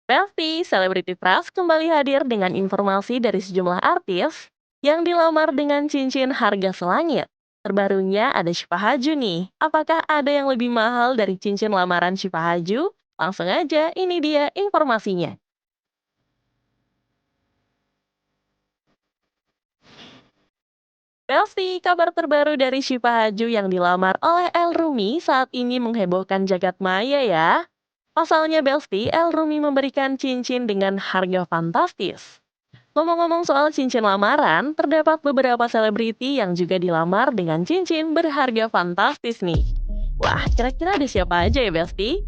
Pasti, Celebrity Crush kembali hadir dengan informasi dari sejumlah artis yang dilamar dengan cincin harga selangit. Terbarunya ada Syifa Haju nih. Apakah ada yang lebih mahal dari cincin lamaran Syifa Haju? Langsung aja, ini dia informasinya. Pasti, kabar terbaru dari Syifa Haju yang dilamar oleh El Rumi saat ini menghebohkan jagat maya ya. Pasalnya Belsti, El Rumi memberikan cincin dengan harga fantastis. Ngomong-ngomong soal cincin lamaran, terdapat beberapa selebriti yang juga dilamar dengan cincin berharga fantastis nih. Wah, kira-kira ada siapa aja ya, Besti?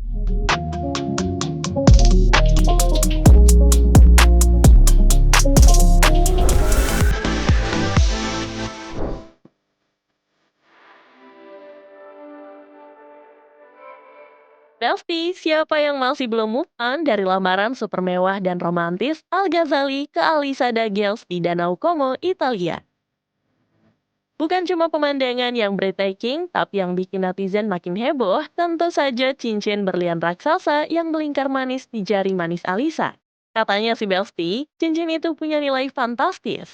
Besti, siapa yang masih belum move on dari lamaran super mewah dan romantis Al Ghazali ke Alisa Dagels di Danau Como, Italia? Bukan cuma pemandangan yang breathtaking, tapi yang bikin netizen makin heboh, tentu saja cincin berlian raksasa yang melingkar manis di jari manis Alisa. Katanya si Belsti, cincin itu punya nilai fantastis.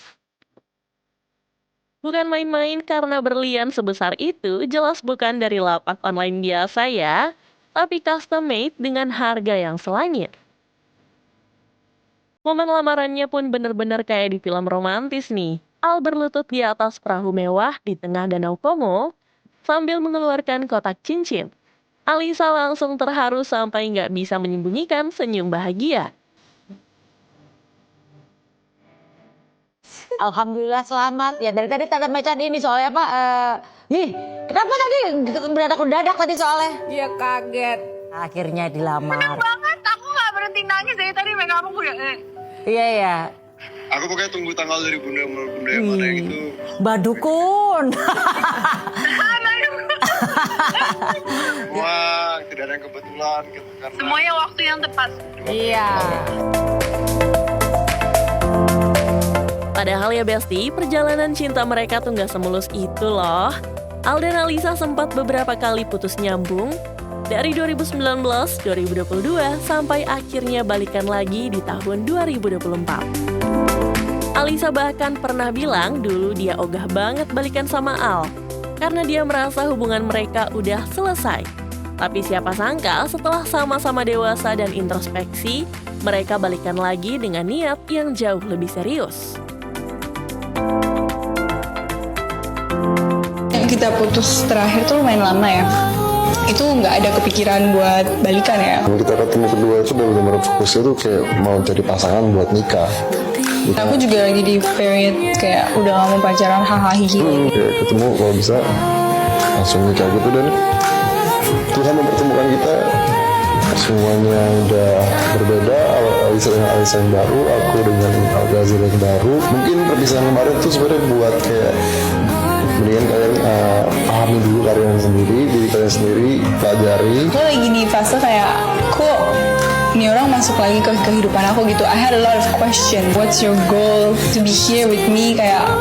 Bukan main-main karena berlian sebesar itu jelas bukan dari lapak online biasa ya, tapi custom made dengan harga yang selangit. Momen lamarannya pun bener-bener kayak di film romantis nih. Al berlutut di atas perahu mewah di tengah Danau Como sambil mengeluarkan kotak cincin. Alisa langsung terharu sampai nggak bisa menyembunyikan senyum bahagia. Alhamdulillah selamat. Ya dari tadi tanda macan ini soalnya Pak. Ih, kenapa tadi mendadak tadi soalnya? Iya kaget. Akhirnya dilamar. Banget, aku nggak berhenti nangis dari tadi make up aku ya. Iya ya. Aku pokoknya tunggu tanggal dari bunda yang mana yang itu. Badukun. Wah, tidak ada yang kebetulan gitu, karena Semuanya waktu yang tepat. Iya. Padahal ya Besti, perjalanan cinta mereka tuh nggak semulus itu loh. Al dan Alisa sempat beberapa kali putus nyambung, dari 2019, 2022, sampai akhirnya balikan lagi di tahun 2024. Alisa bahkan pernah bilang dulu dia ogah banget balikan sama Al, karena dia merasa hubungan mereka udah selesai. Tapi siapa sangka setelah sama-sama dewasa dan introspeksi, mereka balikan lagi dengan niat yang jauh lebih serius. Kita putus terakhir tuh lumayan lama ya. Itu nggak ada kepikiran buat balikan ya. Kita ketemu kedua itu benar-benar fokusnya tuh kayak mau cari pasangan buat nikah. Aku juga lagi di period kayak udah gak mau pacaran hahaha gitu. Kayak ketemu kalau bisa langsung nikah gitu, dan Tuhan mempertemukan kita. Semuanya udah berbeda, Alisa dengan Alisa yang baru, aku dengan Al Ghazali yang baru. Mungkin perpisahan kemarin tuh sebenarnya buat kayak mendingan kalian pahami dulu kalian sendiri, diri kalian sendiri, pelajari. Aku lagi di fase kayak kok ini orang masuk lagi ke kehidupan aku gitu. I had a lot of question. What's your goal to be here with me? Kayak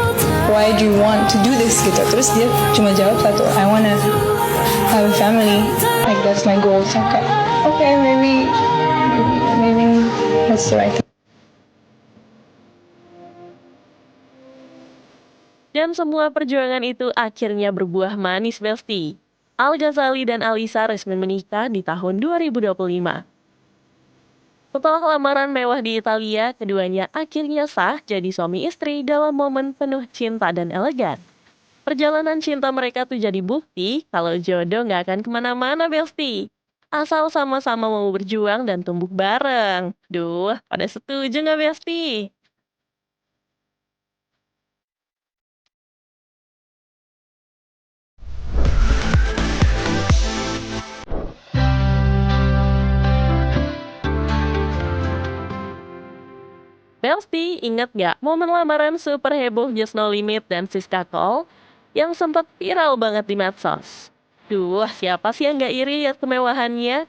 why do you want to do this gitu. Terus dia cuma jawab satu, I wanna have a family. Like that's my goal. So kayak okay, maybe that's the right thing. Dan semua perjuangan itu akhirnya berbuah manis Besti. Al Ghazali dan Alisa resmi menikah di tahun 2025. Setelah lamaran mewah di Italia, keduanya akhirnya sah jadi suami istri dalam momen penuh cinta dan elegan. Perjalanan cinta mereka tuh jadi bukti kalau jodoh nggak akan kemana-mana, Besti. Asal sama-sama mau berjuang dan tumbuh bareng. Duh, pada setuju nggak, Besti? Besti, inget gak momen lamaran super heboh Just No Limit dan Siska Cole yang sempat viral banget di medsos? Duh, siapa sih yang gak iri lihat kemewahannya?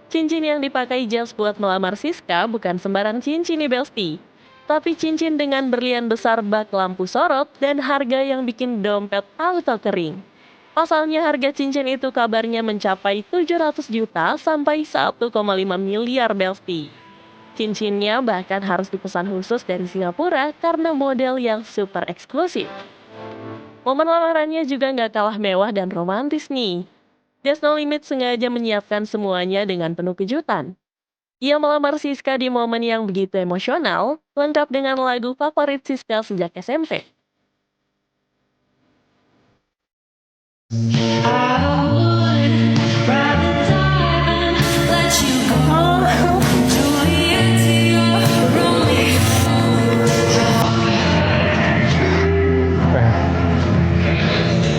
Cincin yang dipakai Just buat melamar Siska bukan sembarang cincin nih Besti. Tapi cincin dengan berlian besar bak lampu sorot dan harga yang bikin dompet auto kering. Pasalnya harga cincin itu kabarnya mencapai 700 juta sampai 1,5 miliar Besti. Cincinnya bahkan harus dipesan khusus dari Singapura karena model yang super eksklusif. Momen lamarannya juga nggak kalah mewah dan romantis nih. There's No Limit sengaja menyiapkan semuanya dengan penuh kejutan. Ia melamar Siska di momen yang begitu emosional, lengkap dengan lagu favorit Siska sejak SMP.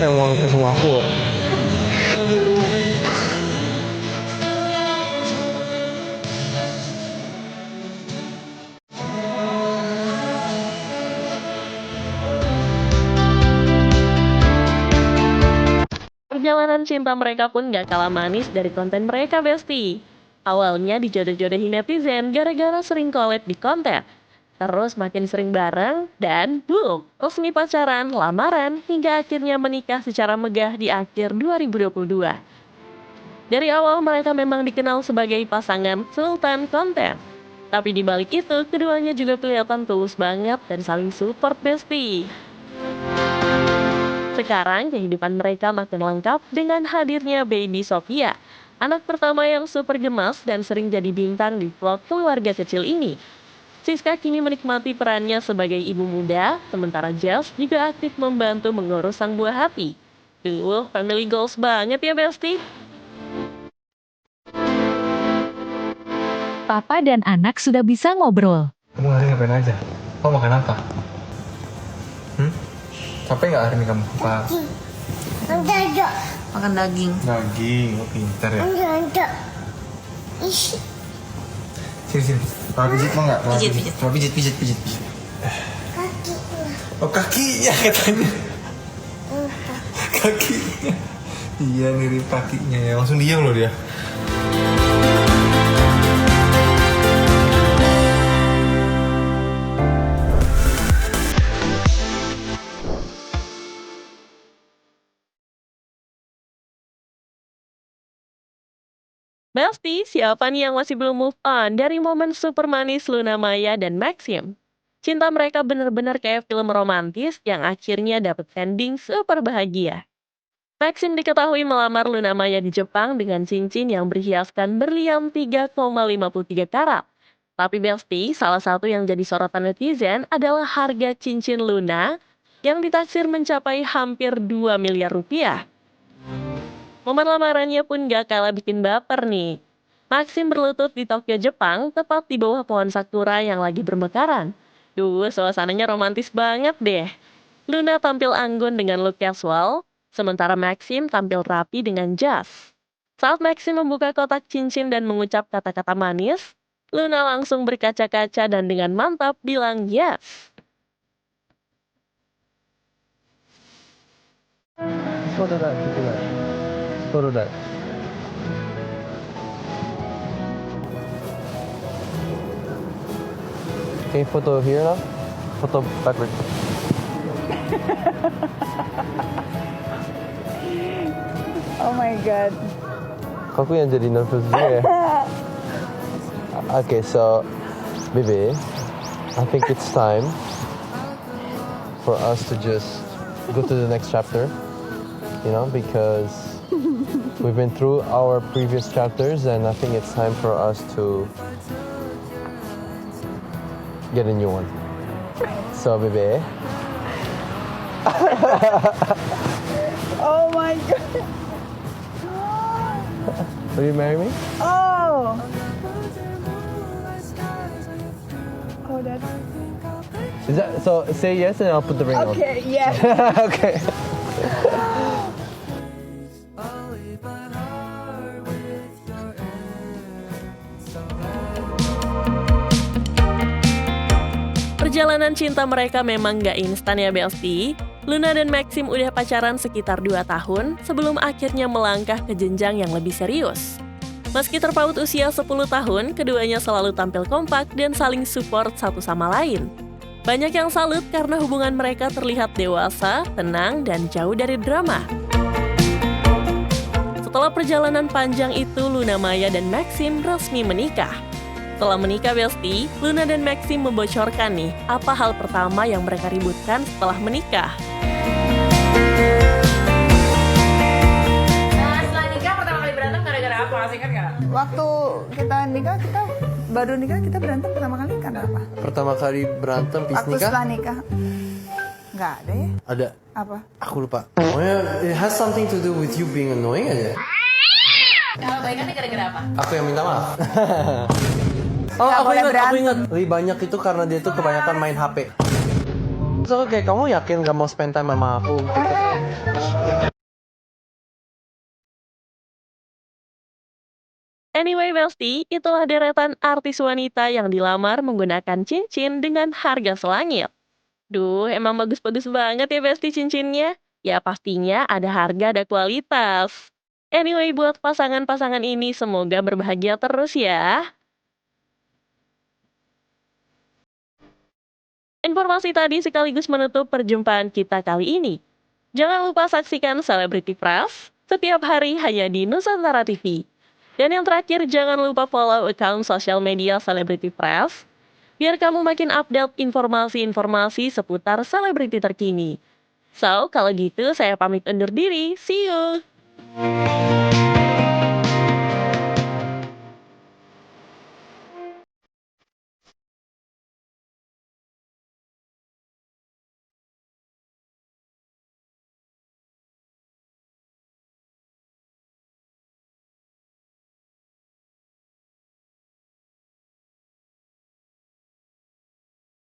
Emang sama aku. Perjalanan cinta mereka pun gak kalah manis dari konten mereka, Besti. Awalnya dijodoh-jodohin netizen gara-gara sering collab di konten. Terus makin sering bareng, dan boom, resmi pacaran, lamaran, hingga akhirnya menikah secara megah di akhir 2022. Dari awal mereka memang dikenal sebagai pasangan Sultan Konten. Tapi di balik itu, keduanya juga kelihatan tulus banget dan saling support, Besti. Sekarang kehidupan mereka makin lengkap dengan hadirnya baby Sophia, anak pertama yang super gemas dan sering jadi bintang di vlog keluarga kecil ini. Siska kini menikmati perannya sebagai ibu muda, sementara Jess juga aktif membantu mengurus sang buah hati. Family goals banget ya, Besti. Papa dan anak sudah bisa ngobrol. Kamu hari ngapain aja? Kamu makan apa? Capek nggak hari ini kamu? Apa? Makan daging. Daging, oh pintar ya. Sini. Mau pijit mau nggak? Pijit. Mau pijit. Oh kakinya katanya. Kakinya. Iya mirip kakinya ya. Langsung diam loh dia. Besti, siapa nih yang masih belum move on dari momen super manis Luna Maya dan Maxim? Cinta mereka bener-bener kayak film romantis yang akhirnya dapat ending super bahagia. Maxim diketahui melamar Luna Maya di Jepang dengan cincin yang berhiaskan berlian 3,53 karat. Tapi Besti, salah satu yang jadi sorotan netizen adalah harga cincin Luna yang ditaksir mencapai hampir 2 miliar rupiah. Momen lamarannya pun gak kalah bikin baper nih. Maxim berlutut di Tokyo, Jepang, tepat di bawah pohon sakura yang lagi bermekaran. Suasananya romantis banget deh. Luna tampil anggun dengan look casual, sementara Maxim tampil rapi dengan jas. Saat Maxim membuka kotak cincin dan mengucap kata-kata manis, Luna langsung berkaca-kaca dan dengan mantap bilang yes. Photo that. Okay, photo here now. Photo backward. Oh my god. Aku yang jadi nervous juga ya. Okay, so, baby, I think it's time for us to just go to the next chapter, because we've been through our previous chapters and I think it's time for us to get a new one. So, baby. Oh my god. Will you marry me? Oh. Oh, that's Is that so? Say yes and I'll put the ring on. okay. Yeah. Okay. Perjalanan cinta mereka memang gak instan ya Besti. Luna dan Maxim udah pacaran sekitar 2 tahun sebelum akhirnya melangkah ke jenjang yang lebih serius. Meski terpaut usia 10 tahun, keduanya selalu tampil kompak dan saling support satu sama lain. Banyak yang salut karena hubungan mereka terlihat dewasa, tenang, dan jauh dari drama. Setelah perjalanan panjang itu, Luna Maya dan Maxim resmi menikah. Setelah menikah, Besti, Luna dan Maxim membocorkan nih apa hal pertama yang mereka ributkan setelah menikah. Setelah nikah pertama kali berantem gara-gara apa? Masih ingat nggak? Waktu kita nikah, kita baru nikah kita berantem pertama kali karena apa? Pertama kali berantem pas Waktu nikah? setelah nikah. Nggak ada ya? Ada. Apa? Aku lupa. Pokoknya it has something to do with you being annoying aja. Kalau baikannya gara-gara apa? Aku yang minta maaf. Oh, Nggak aku boleh ingat. berantem. Lebih banyak itu karena dia tuh kebanyakan main HP. So kayak kamu yakin gak mau spend time sama aku? Gitu. Anyway, Besti, itulah deretan artis wanita yang dilamar menggunakan cincin dengan harga selangit. Duh, emang bagus-bagus banget ya Besti cincinnya. Ya pastinya ada harga, ada kualitas. Anyway, buat pasangan-pasangan ini semoga berbahagia terus ya. Informasi tadi sekaligus menutup perjumpaan kita kali ini. Jangan lupa saksikan Celebrity Press setiap hari hanya di Nusantara TV. Dan yang terakhir, jangan lupa follow account sosial media Celebrity Press biar kamu makin update informasi-informasi seputar selebriti terkini. So, kalau gitu saya pamit undur diri. See you!